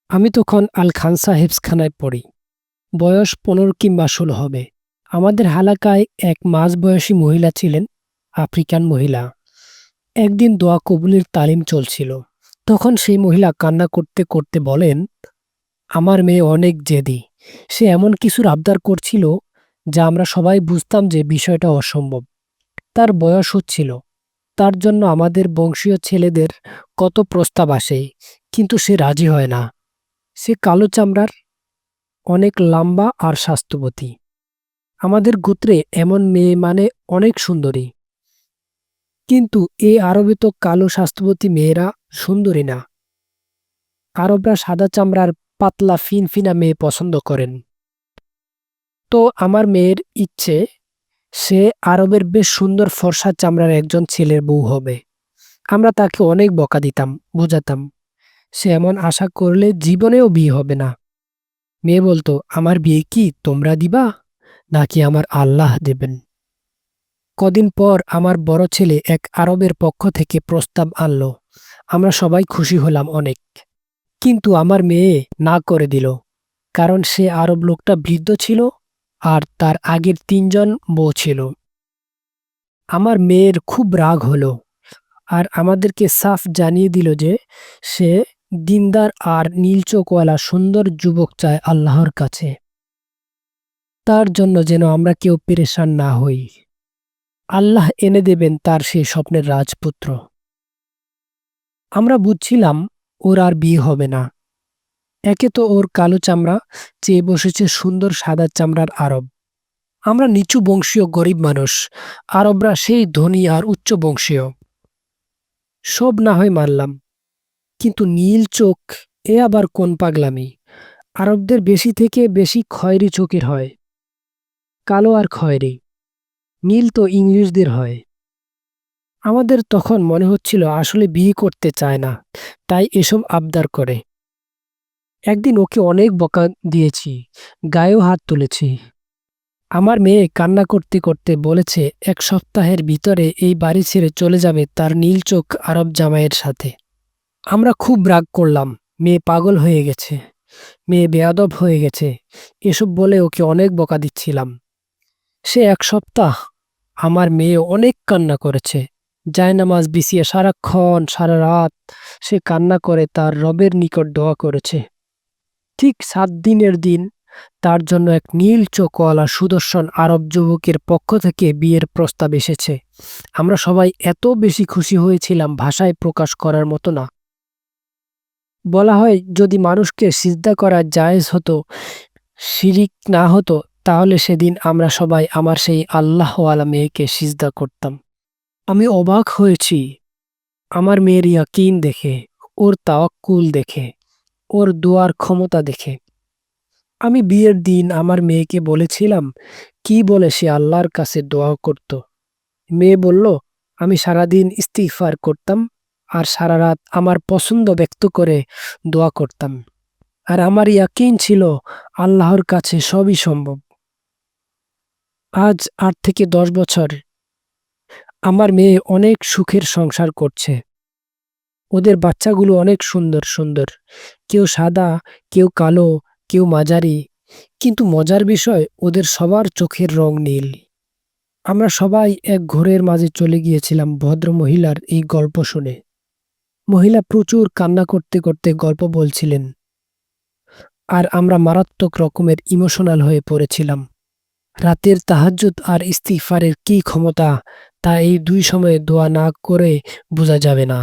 আমি তখন আল খানসা হেফজখানায় পড়ি। বয়স ১৫ কিংবা ১৬ হবে। আমাদের হালাকায় এক মাঝবয়সী মহিলা ছিলেন, আফ্রিকান মহিলা। একদিন দোয়া কবুলের তালিম চলছিল। তখন সেই মহিলা কান্না করতে করতে বলেন, আমার মেয়ে অনেক জেদি। সে এমন কিছুর আবদার করছিল যা আমরা সবাই বুঝতাম যে বিষয়টা অসম্ভব। তার বয়স হচ্ছিল। তার জন্য আমাদের বংশীয় ছেলেদের কত প্রস্তাব আসে, কিন্তু সে রাজি হয় না। সে কালো চামড়ার, অনেক লম্বা আর স্বাস্থ্যবতী। আমাদের গোত্রে এমন মেয়ে মানে অনেক সুন্দরী। কিন্তু এই আরবে তো কালো স্বাস্থ্যবতী মেয়েরা সুন্দরী না। আরবরা সাদা চামড়ার পাতলা ফিনফিনা মেয়ে পছন্দ করেন। তো আমার মেয়ের ইচ্ছে, সে আরবের বেশ সুন্দর ফর্সা চামড়ার একজন ছেলের বউ হবে। আমরা তাকে অনেক বকা দিতাম, বোঝাতাম। সে এমন আশা করলে জীবনেও বিয়ে হবে না। মেয়ে বলতো, আমার বিয়ে কি তোমরা দিবা, নাকি আমার আল্লাহ দেবেন? কদিন পর আমার বড় ছেলে এক আরবের পক্ষ থেকে প্রস্তাব আনলো। আমরা সবাই খুশি হলাম অনেক। কিন্তু আমার মেয়ে না করে দিল, কারণ সে আরব লোকটা বৃদ্ধ ছিল আর তার আগের ৩ জন বউ ছিল। আমার মেয়ের খুব রাগ হলো আর আমাদেরকে সাফ জানিয়ে দিল যে সে দিনদার আর নীল চোখওয়ালা সুন্দর যুবক চায় আল্লাহর কাছে। তার জন্য যেন আমরা কেউ পেরেশান না হই। আল্লাহ এনে দেবেন তার সেই স্বপ্নের রাজপুত্র। আমরা বুঝছিলাম ওর আর বিয়ে হবে না। একে তো ওর কালো চামড়া, চেয়ে বসেছে সুন্দর সাদা চামড়ার আরব। আমরা নিচু বংশীয় গরিব মানুষ, আরবরা সেই ধনী আর উচ্চ বংশীয়। সব না হয় মানলাম, কিন্তু নীল চোখ, এ আবার কোন পাগলামি? আরবদের বেশি থেকে বেশি খয়েরি চোখের হয়। কালো আর খয়েরি। নীল তো ইংরেজদের হয়। আমাদের তখন মনে হচ্ছিল আসলে বিয়ে করতে চায় না, তাই এসব আবদার করে। একদিন ওকে অনেক বকা দিয়েছি, গায়েও হাত তুলেছি। আমার মেয়ে কান্না করতে করতে বলেছে ১ সপ্তাহের ভিতরে এই বাড়ি ছেড়ে চলে যাবে তার নীল চোখ আরব জামাইয়ের সাথে। আমরা খুব রাগ করলাম। মেয়ে পাগল হয়ে গেছে, মেয়ে বেয়াদব হয়ে গেছে, এসব বলে ওকে অনেক বকা দিচ্ছিলাম। সে ১ সপ্তাহ আমার মেয়ে অনেক কান্না করেছে। জায়নামাজ বিছিয়ে সারাক্ষণ সারা রাত সে কান্না করে তার রবের নিকট দোয়া করেছে। ঠিক ৭ দিনের দিন তার জন্য এক নীল চোখওয়ালা সুদর্শন আরব যুবকের পক্ষ থেকে বিয়ের প্রস্তাব এসেছে। আমরা সবাই এত বেশি খুশি হয়েছিলাম, ভাষায় প্রকাশ করার মতো না। বলা হয়, যদি মানুষকে সিজদা করা জায়েজ হতো, শিরিক না হতো, তাহলে সেদিন আমরা সবাই আমার সেই আল্লাহওয়ালা মেয়েকে সিজদা করতাম। আমি অবাক হয়েছি আমার মেয়ের ইয়াকিন দেখে, ওর তাওয়াক্কুল দেখে, ওর দোয়ার ক্ষমতা দেখে। আমি বিয়ের দিন আমার মেয়েকে বলেছিলাম কি বলে সে আল্লাহর কাছে দোয়া করত। মেয়ে বলল, আমি সারাদিন ইস্তিগফার করতাম আর সারা রাত আমার পছন্দ ব্যক্ত করে দোয়া করতাম। আর আমার ইয়াকিন ছিল আল্লাহর কাছে সবই সম্ভব। আজ ৮ থেকে ১০ বছর আমার মেয়ে অনেক সুখের সংসার করছে। ওদের বাচ্চাগুলো অনেক সুন্দর সুন্দর, কেউ সাদা, কেউ কালো, কেউ মাঝারি। কিন্তু মজার বিষয়, ওদের সবার চোখের রং নীল। আমরা সবাই এক ঘোরের মাঝে চলে গিয়েছিলাম ভদ্র মহিলার এই গল্প শুনে। মহিলা প্রচুর কান্না করতে করতে গল্প বলছিলেন, আর আমরা মারাত্মক রকমের ইমোশনাল হয়ে পড়েছিলাম। রাতের তাহাজ্জুদ আর ইস্তিগফারের কী ক্ষমতা, তা এই ২ সময়ে দোয়া না করে বোঝা যাবে না।